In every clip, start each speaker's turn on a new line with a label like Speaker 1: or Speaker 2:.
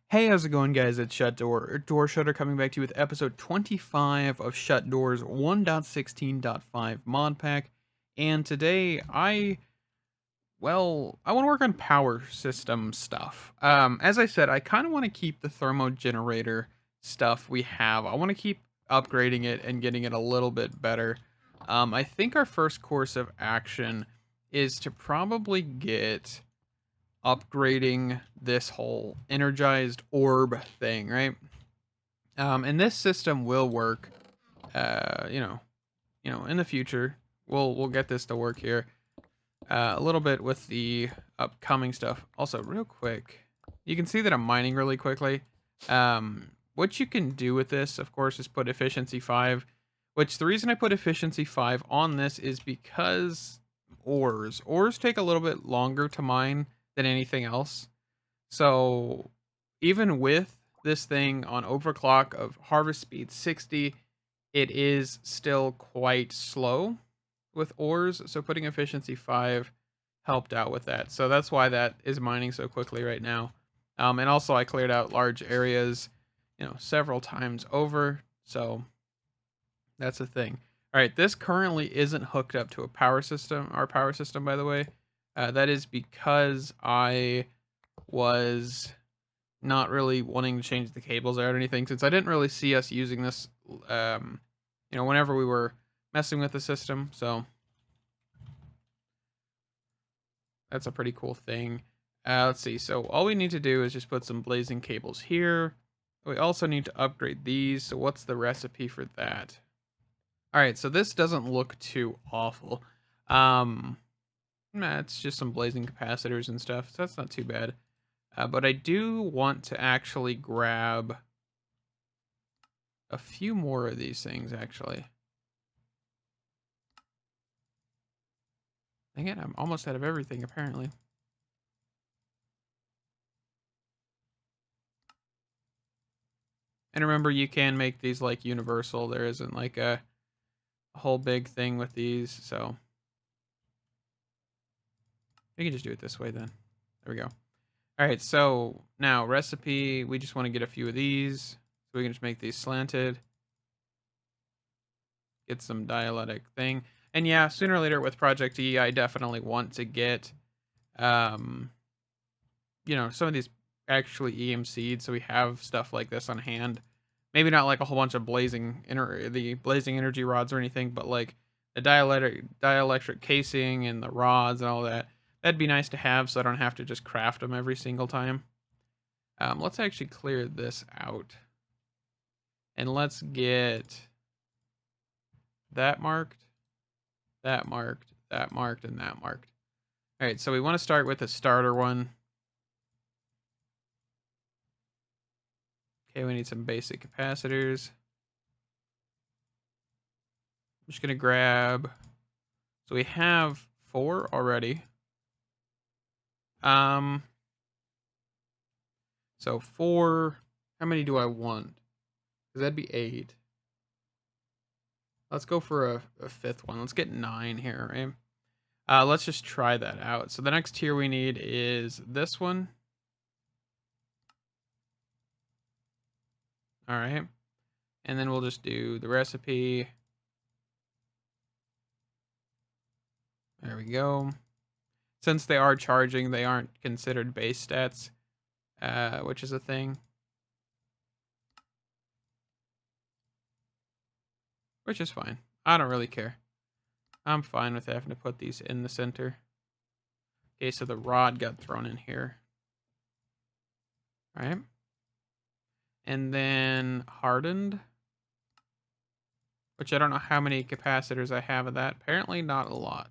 Speaker 1: Hey, how's it going, guys? It's Shutdoor, Doorshutter, coming back to you with episode 25 of Shutdoor's 1.16.5 Modpack. And today, I want to work on power system stuff. As I said, I kind of want to keep the Thermo Generator stuff we have. I want to keep upgrading it and getting it a little bit better. I think our first course of action is to probably get upgrading this whole energized orb thing, right? And this system will work. Uh, you know, in the future, we'll get this to work here. A little bit with the upcoming stuff. Also, real quick, you can see that I'm mining really quickly. What you can do with this, of course, is put efficiency 5. Which the reason I put efficiency 5 on this is because ores take a little bit longer to mine than anything else. So even with this thing on overclock of harvest speed 60, it is still quite slow with ores. So putting efficiency 5 helped out with that. So that's why that is mining so quickly right now. And also I cleared out large areas, several times over. So that's the thing. All right, this currently isn't hooked up to a power system, our power system, by the way. That is because I was not really wanting to change the cables out or anything, since I didn't really see us using this, whenever we were messing with the system. So that's a pretty cool thing. Let's see. So all we need to do is just put some blazing cables here. We also need to upgrade these. So what's the recipe for that? All right. So this doesn't look too awful. It's just some blazing capacitors and stuff. So that's not too bad. But I do want to actually grab a few more of these things, actually. Dang it, I'm almost out of everything, apparently. And remember, you can make these, like, universal. There isn't, like, a whole big thing with these, so... we can just do it this way, then. There we go. Alright, so, now, recipe. We just want to get a few of these. So we can just make these slanted. Get some dialectic thing. And yeah, sooner or later with Project E, I definitely want to get, some of these actually EMC'd, so we have stuff like this on hand. Maybe not like a whole bunch of the blazing energy rods or anything, but like the dielectric casing and the rods and all that. That'd be nice to have, so I don't have to just craft them every single time. Let's actually clear this out, and let's get that marked, that marked, that marked, and that marked. All right, so we want to start with the starter one. Okay, we need some basic capacitors. I'm just gonna grab. So we have 4 already. Um. So 4. How many do I want? Because that'd be 8. Let's go for a 5th one. Let's get 9 here, right? Let's just try that out. So the next tier we need is this one. All right. And then we'll just do the recipe. There we go. Since they are charging, they aren't considered base stats, which is a thing. Which is fine. I don't really care. I'm fine with having to put these in the center. Okay, so the rod got thrown in here. All right. And then hardened, which I don't know how many capacitors I have of that. Apparently not a lot.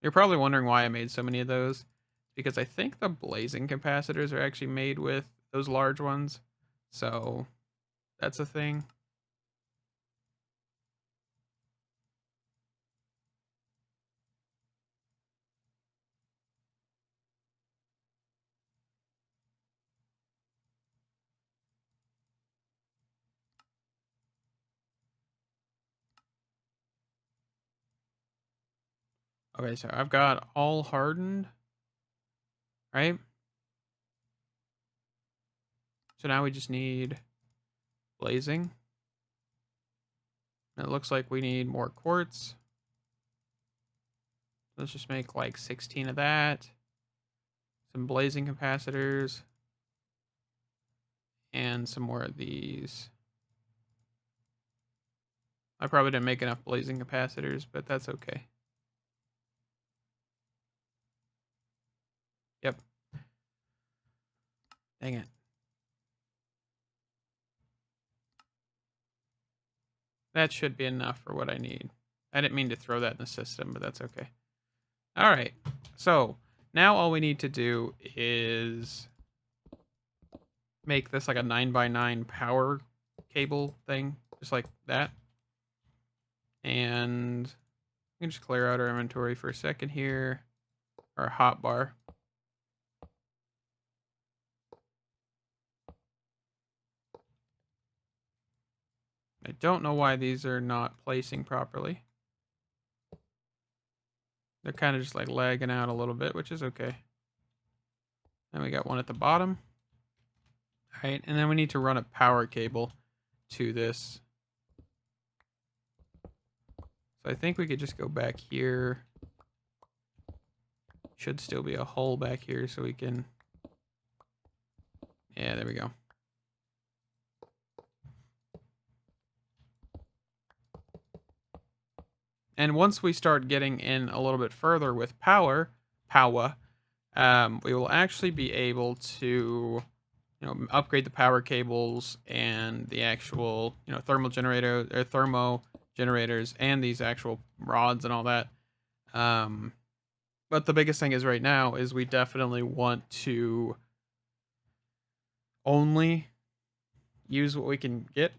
Speaker 1: You're probably wondering why I made so many of those. Because I think the blazing capacitors are actually made with those large ones. So that's a thing. Okay, so I've got all hardened, right? So now we just need blazing. It looks like we need more quartz. Let's just make like 16 of that. Some blazing capacitors. And some more of these. I probably didn't make enough blazing capacitors, but that's okay. Yep. Dang it. That should be enough for what I need. I didn't mean to throw that in the system, but that's okay. All right. So now all we need to do is make this like a 9x9 power cable thing, just like that. And we can just clear out our inventory for a second here. Our hotbar. I don't know why these are not placing properly. They're kind of just like lagging out a little bit, which is okay. And we got one at the bottom. All right, and then we need to run a power cable to this. So I think we could just go back here. Should still be a hole back here so we can... Yeah, there we go. And once we start getting in a little bit further with power, we will actually be able to, upgrade the power cables and the actual, thermal generator or thermo generators and these actual rods and all that. But the biggest thing is right now is we definitely want to only use what we can get,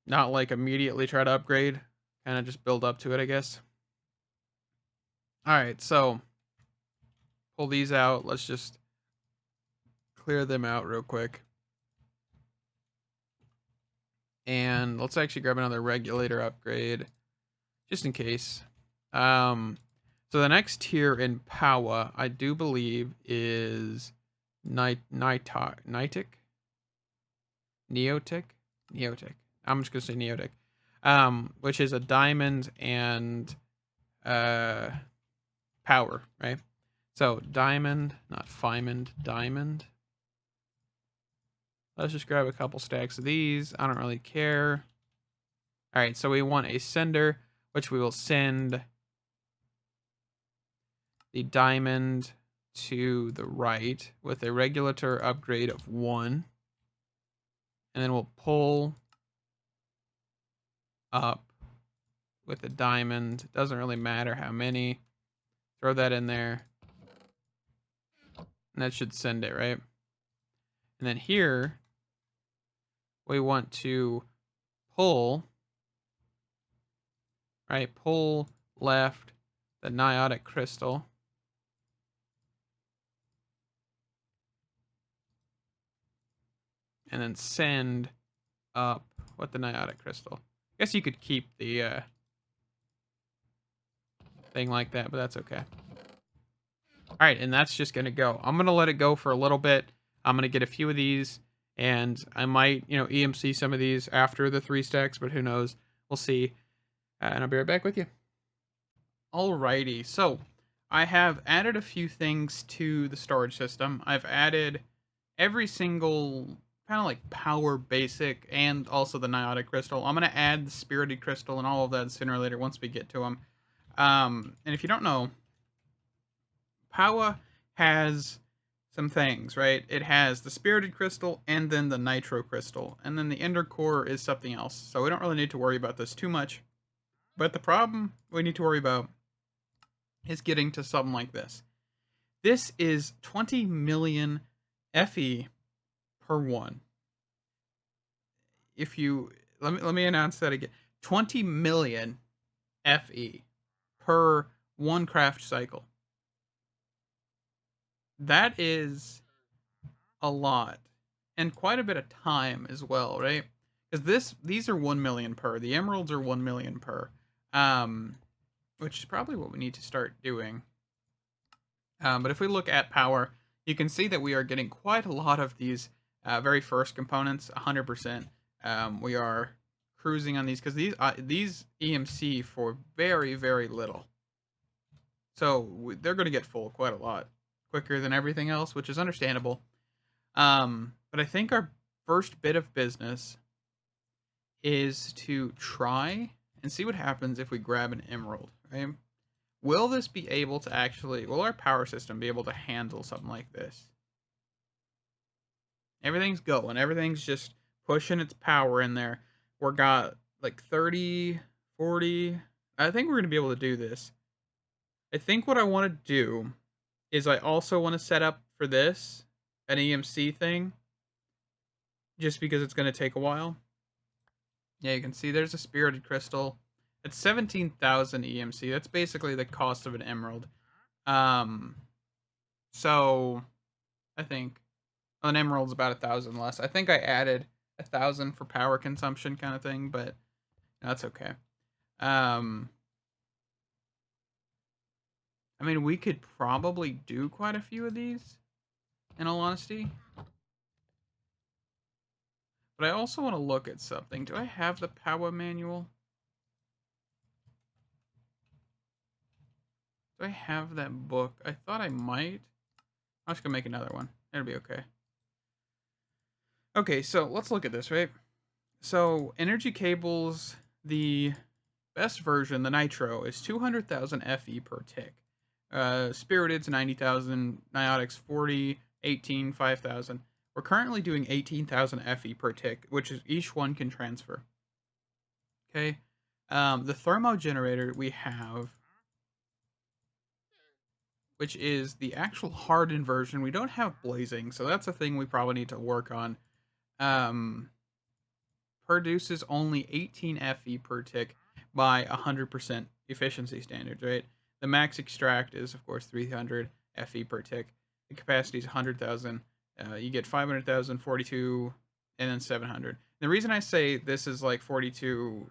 Speaker 1: not like immediately try to upgrade, kind of just build up to it, I guess. All right, so pull these out. Let's just clear them out real quick. And let's actually grab another regulator upgrade, just in case. So the next tier in power, I do believe, is Neotic. I'm just gonna say Neotic. Which is a diamond and power, right? So diamond, not Fiamond, diamond. Let's just grab a couple stacks of these. I don't really care. All right, so we want a sender, which we will send the diamond to the right with a regulator upgrade of 1. And then we'll pull up with a diamond. Doesn't really matter how many. Throw that in there. And that should send it, right? And then here, we want to pull, right? Pull left the Niotic crystal. And then send up with the Niotic crystal. I guess you could keep the thing like that, but that's okay. All right, and that's just going to go. I'm going to let it go for a little bit. I'm going to get a few of these, and I might, EMC some of these after the 3 stacks, but who knows? We'll see. And I'll be right back with you. Alrighty, so I have added a few things to the storage system. I've added every single kind of like power basic and also the Niotic crystal. I'm going to add the spirited crystal and all of that sooner or later once we get to them. And if you don't know, Power has some things, right? It has the spirited crystal and then the nitro crystal. And then the ender core is something else. So we don't really need to worry about this too much. But the problem we need to worry about is getting to something like this. This is 20 million FE per one. If you let me announce that again. 20 million FE per one craft cycle. That is a lot, and quite a bit of time as well, right? Because these are 1 million per. The emeralds are 1 million per. which is probably what we need to start doing. But if we look at power, you can see that we are getting quite a lot of these very first components, 100%. We are cruising on these because these EMC for very, very little. So they're going to get full quite a lot quicker than everything else, which is understandable. But I think our first bit of business is to try and see what happens if we grab an emerald, right? Will this be able to actually, will our power system be able to handle something like this? Everything's going, everything's just pushing its power in there. We're got like 30, 40. I think we're going to be able to do this. I think what I want to do is I also want to set up for this an EMC thing, just because it's going to take a while. Yeah, you can see there's a spirited crystal. It's 17,000 EMC. That's basically the cost of an emerald. So I think an emerald's about 1,000 less. I think I added 1,000 for power consumption kind of thing, but that's okay. I mean, we could probably do quite a few of these, in all honesty. But I also want to look at something. Do I have the power manual? Do I have that book? I thought I might. I'm just going to make another one. It'll be okay. Okay, so let's look at this, right? So, energy cables, the best version, the Nitro, is 200,000 FE per tick. Spirited's 90,000, Niotics 40, 18, 5,000. We're currently doing 18,000 FE per tick, which is each one can transfer. Okay. The Thermo Generator we have, which is the actual hardened version. We don't have blazing, so that's a thing we probably need to work on. Produces only 18 FE per tick by 100% efficiency standards, right? The max extract is, of course, 300 FE per tick. The capacity is 100,000. You get 500,000, 42, and then 700. The reason I say this is like 42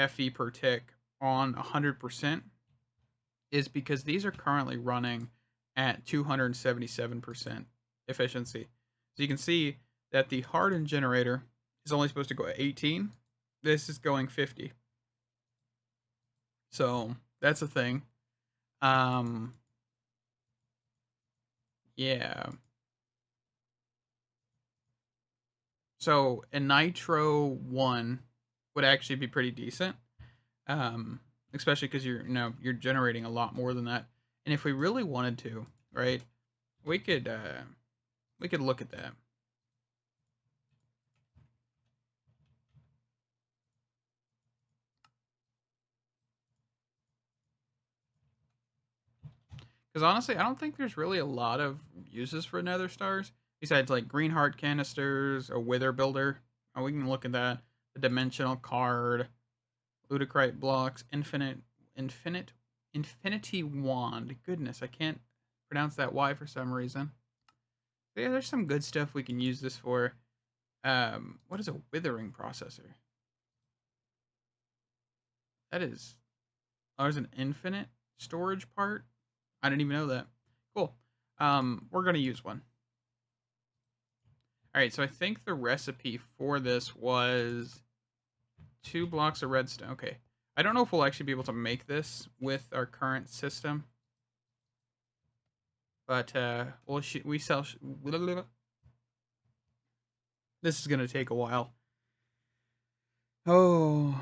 Speaker 1: FE per tick on 100% is because these are currently running at 277% efficiency. So you can see that the hardened generator is only supposed to go at 18. This is going 50. So that's a thing. Yeah. So a Nitro 1 would actually be pretty decent. Especially because you're generating a lot more than that. And if we really wanted to, right, we could look at that. Because honestly, I don't think there's really a lot of uses for nether stars besides like green heart canisters, a wither builder. Oh, we can look at that. The dimensional card, ludicrite blocks, infinity wand. Goodness, I can't pronounce that Y for some reason. But yeah, there's some good stuff we can use this for. What is a withering processor? That is. Oh, there's an infinite storage part. I didn't even know that. Cool. We're gonna use one. All right, so I think the recipe for this was 2 blocks of redstone. Okay. I don't know if we'll actually be able to make this with our current system. But, we sell... This is going to take a while. Oh.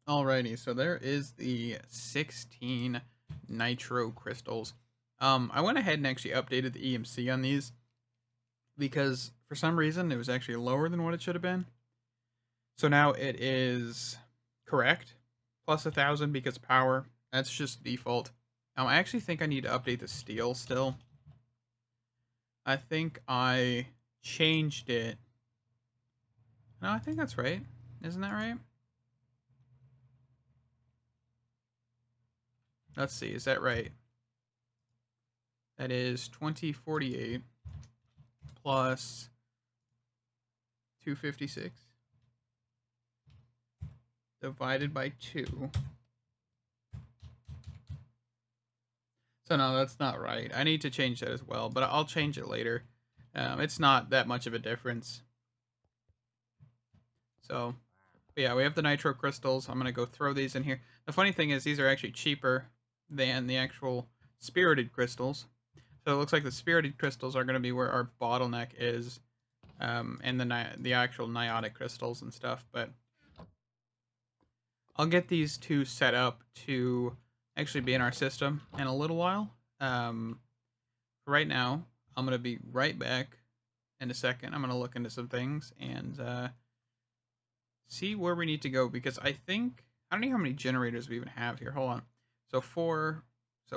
Speaker 1: Alrighty, so there is the 16 Nitro Crystals. I went ahead and actually updated the EMC on these because for some reason it was actually lower than what it should have been. So now it is correct, plus 1,000 because of power. That's just default. I actually think I need to update the steel still. I think I changed it. No, I think that's right. Isn't that right? Let's see, is that right? That is 2048 plus 256 divided by 2. So no, that's not right. I need to change that as well, but I'll change it later. It's not that much of a difference. So, but yeah, we have the Nitro Crystals. I'm going to go throw these in here. The funny thing is these are actually cheaper than the actual Spirited Crystals. So it looks like the Spirited Crystals are going to be where our bottleneck is, and the actual Niotic Crystals and stuff. But I'll get these two set up to actually be in our system in a little while. Right now, I'm going to be right back in a second. I'm going to look into some things and see where we need to go, because I don't know how many generators we even have here. Hold on. So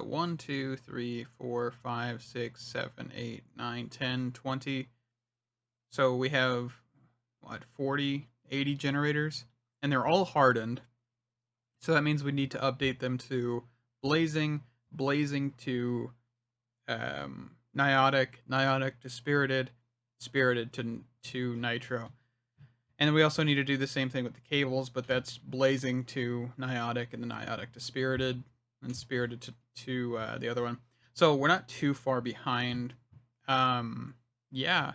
Speaker 1: 1, 2, 3, 4, 5, 6, 7, 8, 9, 10, 20. So we have, what, 40, 80 generators? And they're all hardened. So that means we need to update them to blazing, blazing to Niotic, Niotic to Spirited, Spirited to Nitro. And then we also need to do the same thing with the cables, but that's blazing to Niotic and the Niotic to Spirited and Spirited to the other one. So we're not too far behind. Yeah,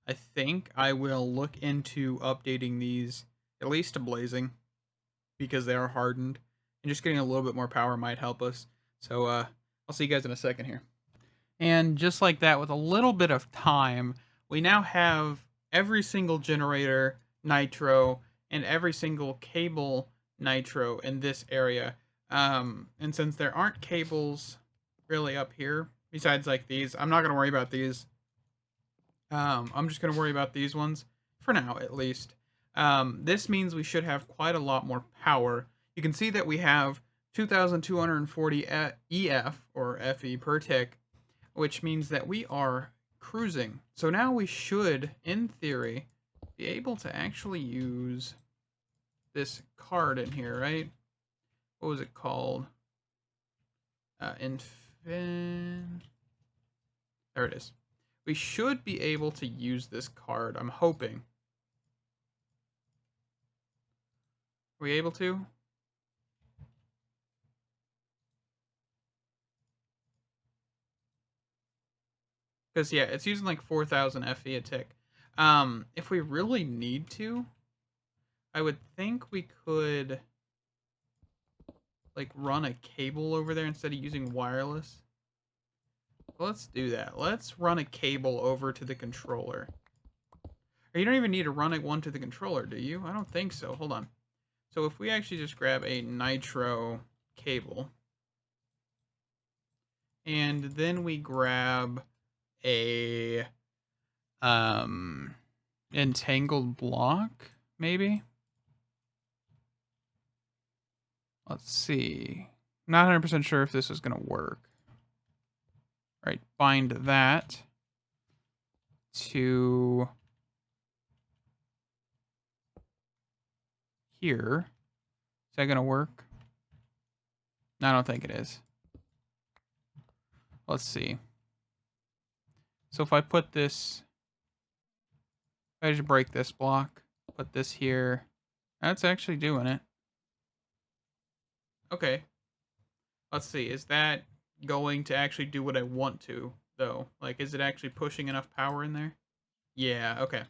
Speaker 1: I think I will look into updating these at least to blazing, because they are hardened, and just getting a little bit more power might help us. So I'll see you guys in a second here. And just like that, with a little bit of time, we now have every single generator Nitro and every single cable Nitro in this area. And since there aren't cables really up here, besides like these, I'm not going to worry about these. I'm just going to worry about these ones, for now at least. This means we should have quite a lot more power. You can see that we have 2,240 EF, or FE, per tick, which means that we are cruising. So now we should, in theory, be able to actually use this card in here, right? What was it called? There it is. We should be able to use this card, I'm hoping. Are we able to? Because, yeah, it's using like 4,000 FE a tick. If we really need to, I would think we could like run a cable over there instead of using wireless. Let's do that. Let's run a cable over to the controller. Or you don't even need to run one to the controller, do you? I don't think so. Hold on. So if we actually just grab a Nitro cable, and then we grab a entangled block, maybe? Let's see. Not 100% sure if this is going to work. All right, bind that to here. Is that going to work? I don't think it is. Let's see. So if I put this, if I just break this block, put this here, that's actually doing it. Okay. Let's see. Is that going to actually do what I want to, though? Like, is it actually pushing enough power in there? Yeah, okay.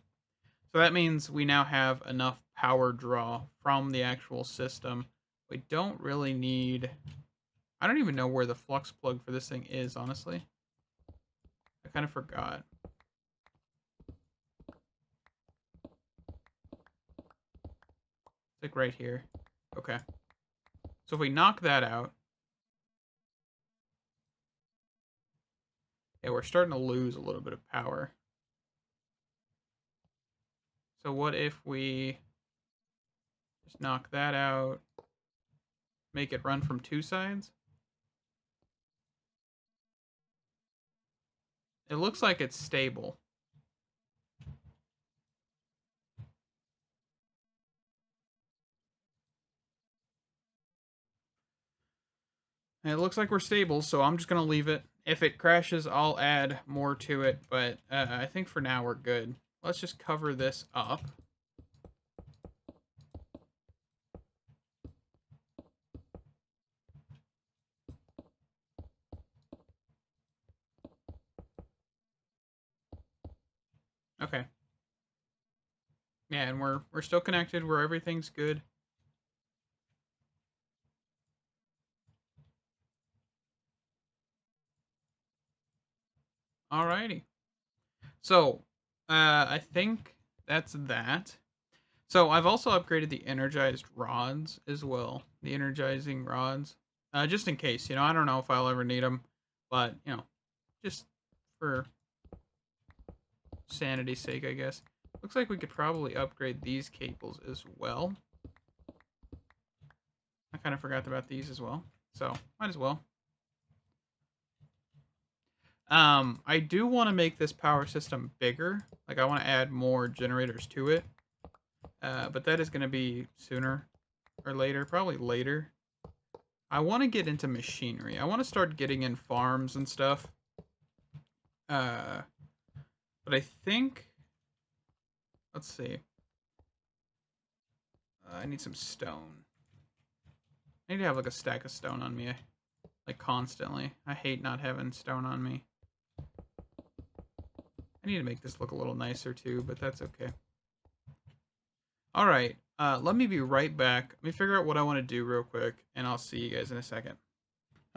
Speaker 1: So that means we now have enough power draw from the actual system. We don't really need... I don't even know where the flux plug for this thing is, honestly. I kind of forgot. It's like right here. Okay. So if we knock that out... Yeah, we're starting to lose a little bit of power. So what if we just knock that out, make it run from two sides? It looks like it's stable. And it looks like we're stable, so I'm just going to leave it. If it crashes, I'll add more to it, but I think for now we're good. Let's just cover this up. Okay. Yeah, and we're still connected where everything's good. Alrighty. So, I think that's that. So I've also upgraded the energized rods as well. The energizing rods, just in case. I don't know if I'll ever need them, but just for sanity's sake, I guess. Looks like we could probably upgrade these cables as well. I kind of forgot about these as well, so might as well. I do want to make this power system bigger. Like, I want to add more generators to it. But that is going to be sooner or later, probably later. I want to get into machinery. I want to start getting in farms and stuff. But I think, let's see. I need some stone. I need to have like a stack of stone on me, like constantly. I hate not having stone on me. I need to make this look a little nicer too, but that's okay. All right, let me be right back. Let me figure out what I want to do real quick, and I'll see you guys in a second.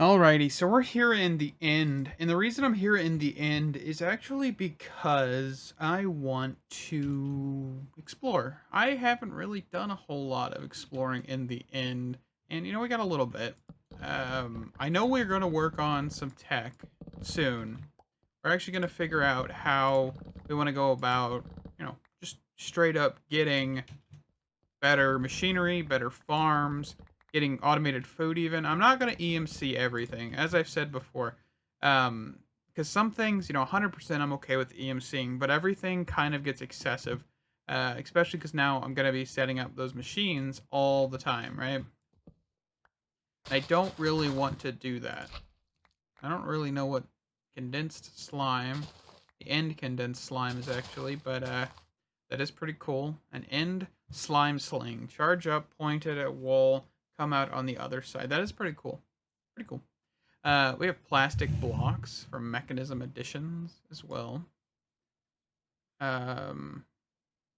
Speaker 1: Alrighty, so we're here in the end, and the reason I'm here in the end is actually because I want to explore. I haven't really done a whole lot of exploring in the end, and we got a little bit. I know we're going to work on some tech soon. We're actually going to figure out how we want to go about, just straight up getting better machinery, better farms, getting automated food even. I'm not going to EMC everything, as I've said before. Because some things, 100% I'm okay with EMCing, but everything kind of gets excessive. Especially because now I'm going to be setting up those machines all the time, right? I don't really want to do that. I don't really know what condensed slime, the end condensed slime is actually, but that is pretty cool. An end slime sling. Charge up, pointed at wall, come out on the other side. That is pretty cool. Pretty cool. We have plastic blocks from mechanism additions as well.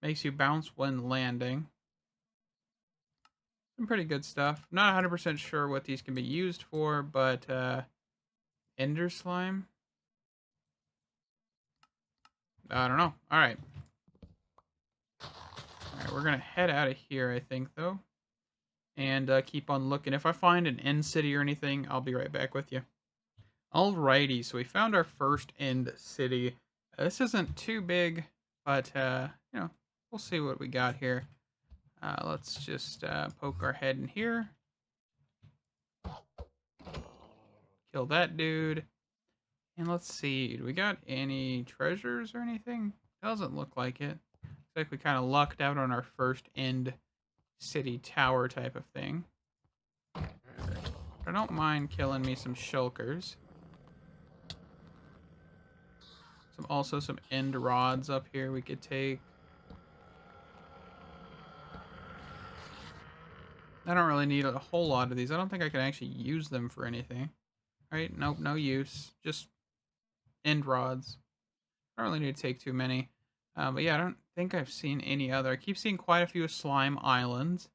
Speaker 1: Makes you bounce when landing. Some pretty good stuff. Not 100% sure what these can be used for, but ender slime? I don't know. Alright. Alright, we're going to head out of here, I think, though. And keep on looking. If I find an end city or anything, I'll be right back with you. Alrighty, so we found our first end city. This isn't too big, but, we'll see what we got here. Let's just poke our head in here. Kill that dude. And let's see, do we got any treasures or anything? Doesn't look like it. Looks like we kind of lucked out on our first end city tower type of thing. I don't mind killing me some shulkers. Also some end rods up here we could take. I don't really need a whole lot of these. I don't think I can actually use them for anything. Right? Nope, no use. Just end rods. I don't really need to take too many. But yeah, I don't think I've seen any other. I keep seeing quite a few slime islands,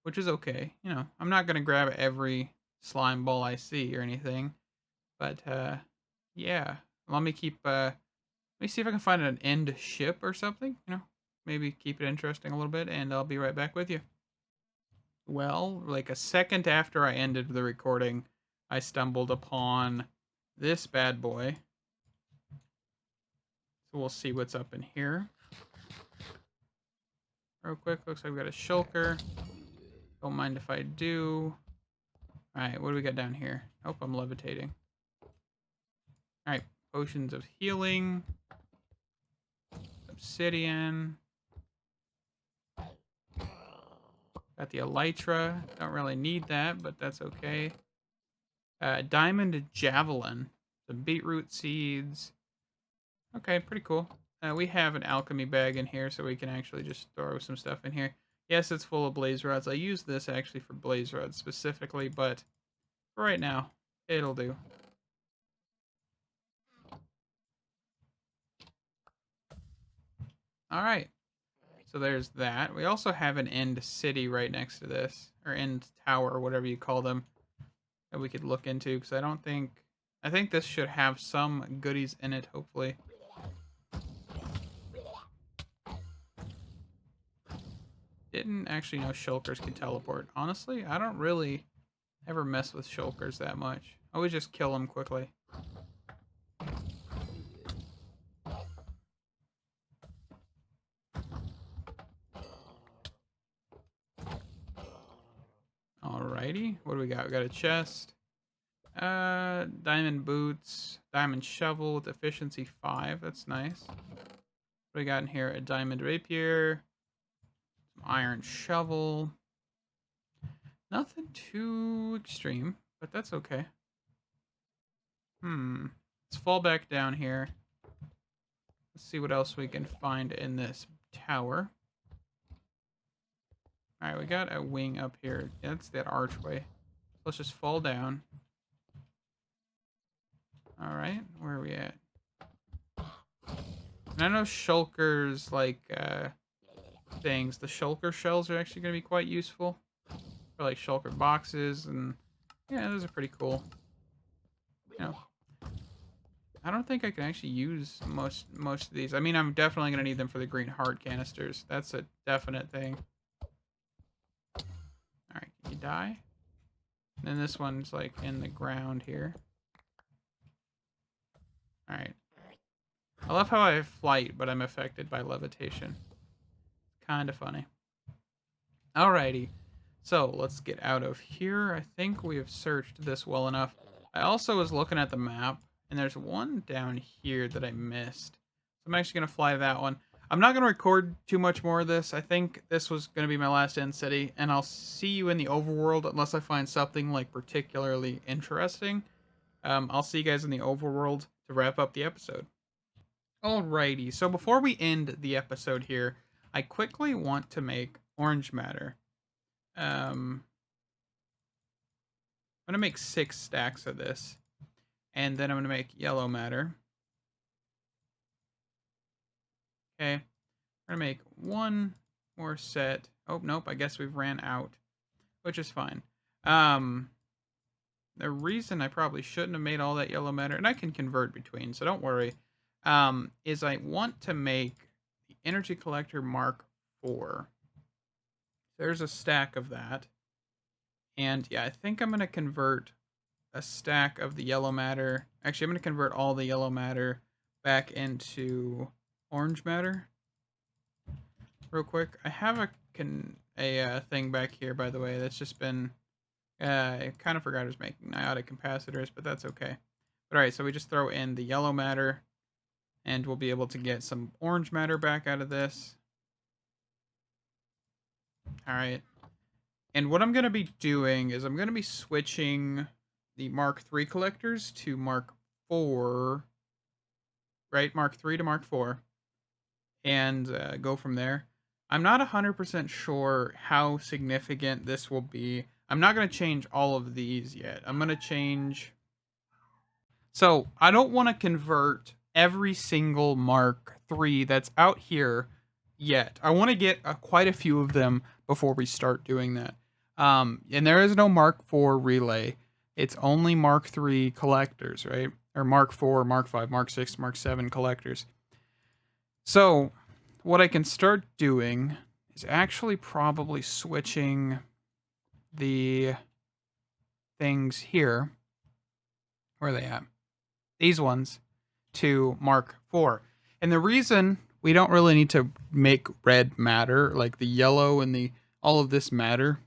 Speaker 1: which is okay. I'm not going to grab every slime ball I see or anything. But, yeah. Let me keep, let me see if I can find an end ship or something. Maybe keep it interesting a little bit, and I'll be right back with you. Well, like a second after I ended the recording, I stumbled upon this bad boy. So we'll see what's up in here. Real quick, looks like we got a shulker. Don't mind if I do. Alright, what do we got down here? Oh, I'm levitating. Alright, potions of healing. Obsidian. Got the elytra. Don't really need that, but that's okay. Diamond javelin. Some beetroot seeds. Okay, pretty cool. We have an alchemy bag in here, so we can actually just throw some stuff in here. Yes, it's full of blaze rods. I use this actually for blaze rods specifically, but for right now, it'll do. All right. So there's that. We also have an end city right next to this, or end tower, or whatever you call them, that we could look into. Because I think this should have some goodies in it. Hopefully. Didn't actually know shulkers could teleport. Honestly, I don't really ever mess with shulkers that much. I always just kill them quickly. Alrighty, what do we got? We got a chest. Diamond boots, diamond shovel with efficiency 5. That's nice. What do we got in here? A diamond rapier, some iron shovel. Nothing too extreme, but that's okay. Let's fall back down here. Let's see what else we can find in this tower. Alright, we got a wing up here. That's that archway. Let's just fall down. Alright, where are we at? And I know shulkers, like, things. The shulker shells are actually going to be quite useful. For, like, shulker boxes, and yeah, those are pretty cool. You know, I don't think I can actually use most of these. I mean, I'm definitely going to need them for the green heart canisters. That's a definite thing. Alright, can you die? And then this one's, like, in the ground here. Alright. I love how I have flight, but I'm affected by levitation. Kind of funny. Alrighty. So, let's get out of here. I think we have searched this well enough. I also was looking at the map, and there's one down here that I missed. So I'm actually going to fly that one. I'm not going to record too much more of this. I think this was going to be my last end city, and I'll see you in the overworld unless I find something, like, particularly interesting. I'll see you guys in the overworld to wrap up the episode. Alrighty, so before we end the episode here, I quickly want to make orange matter. I'm going to make 6 stacks of this. And then I'm going to make yellow matter. Okay. I'm going to make one more set. Oh, nope, I guess we've ran out. Which is fine. The reason I probably shouldn't have made all that yellow matter, and I can convert between, so don't worry, is I want to make the energy collector Mark IV. There's a stack of that. And yeah, I think I'm going to convert a stack of the yellow matter. Actually, I'm going to convert all the yellow matter back into orange matter. Real quick. I have a thing back here, by the way, that's just been... I kind of forgot I was making niotic capacitors, but that's okay. But alright, so we just throw in the yellow matter, and we'll be able to get some orange matter back out of this. Alright. And what I'm going to be doing is I'm going to be switching the Mark III collectors to Mark IV. Right? Mark III to Mark IV. And go from there. I'm not 100% sure how significant this will be. I'm not going to change all of these yet. I'm going to change... So, I don't want to convert every single Mark III that's out here yet. I want to get quite a few of them before we start doing that. And there is no Mark IV relay. It's only Mark III collectors, right? Or Mark IV, Mark V, Mark VI, Mark VII collectors. So, what I can start doing is actually probably switching the things here. Where are they at? These ones to Mark IV. And the reason we don't really need to make red matter, like the yellow and the all of this matter,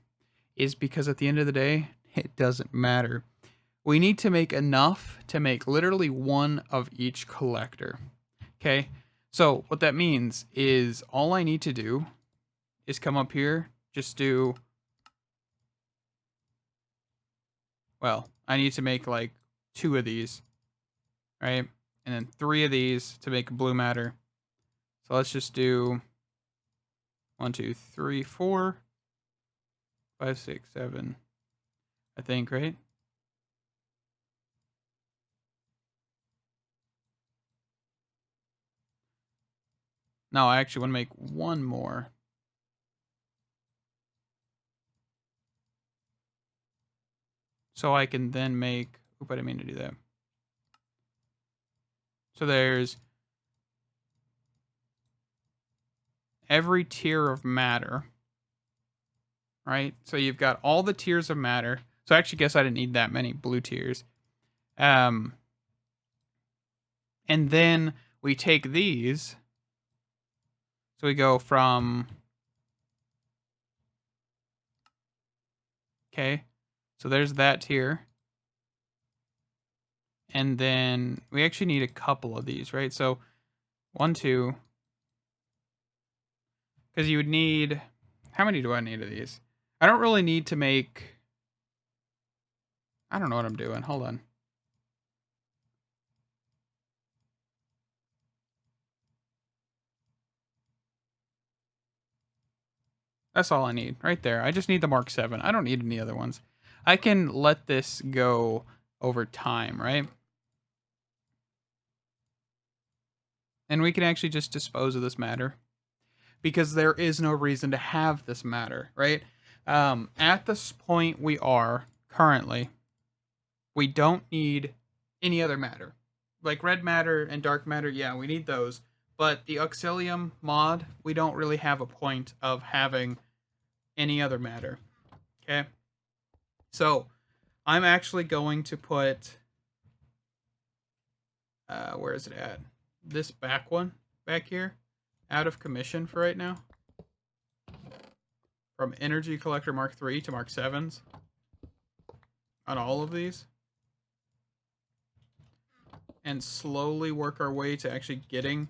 Speaker 1: is because at the end of the day, it doesn't matter. We need to make enough to make literally one of each collector. Okay? So what that means is all I need to do is come up here, just do... Well, I need to make like 2 of these, right? And then 3 of these to make blue matter. So let's just do 1, 2, 3, 4, 5, 6, 7. I think, right? No, I actually want to make one more. So I can then make... Oop, I didn't mean to do that. So there's every tier of matter, right? So you've got all the tiers of matter. So I actually guess I didn't need that many blue tiers. And then we take these. So we go from... Okay. So there's that tier. And then we actually need a couple of these, right? So 1, 2. Because you would need... How many do I need of these? I don't really need to make... I don't know what I'm doing. Hold on. That's all I need right there. I just need the Mark 7. I don't need any other ones. I can let this go over time, right? And we can actually just dispose of this matter because there is no reason to have this matter, right? At this point we are currently, we don't need any other matter. Like red matter and dark matter, yeah, we need those. But the Auxilium mod, we don't really have a point of having any other matter. Okay? So, I'm actually going to put... where is it at? This back one, back here, out of commission for right now. From Energy Collector Mark 3 to Mark 7s. On all of these. And slowly work our way to actually getting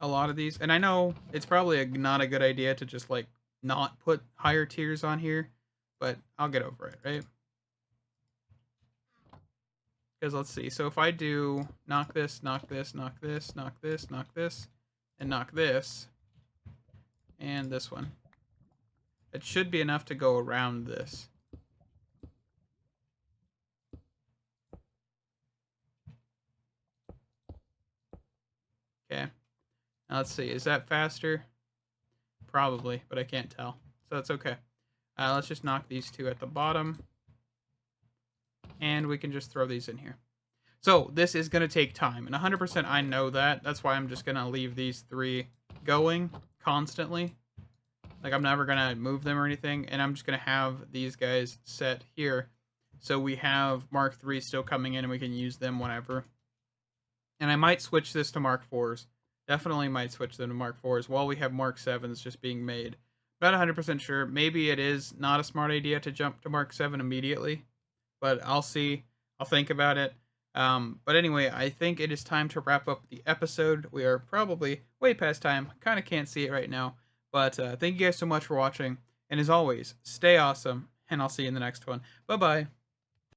Speaker 1: a lot of these. And I know it's probably not a good idea to just like not put higher tiers on here, but I'll get over it, right? Because let's see. So if I do knock this, knock this, knock this, knock this, knock this, and knock this, and this one, it should be enough to go around this. Okay. Now let's see. Is that faster? Probably, but I can't tell. So that's okay. Let's just knock these two at the bottom. And we can just throw these in here. So this is going to take time. And 100% I know that. That's why I'm just going to leave these 3 going constantly. Like I'm never going to move them or anything. And I'm just going to have these guys set here. So we have Mark 3 still coming in and we can use them whenever. And I might switch this to Mark 4s. Definitely might switch them to Mark 4s while we have Mark 7s just being made. Not 100% sure. Maybe it is not a smart idea to jump to Mark 7 immediately. But I'll see. I'll think about it. But anyway, I think it is time to wrap up the episode. We are probably way past time. Kind of can't see it right now. But thank you guys so much for watching. And as always, stay awesome. And I'll see you in the next one. Bye-bye.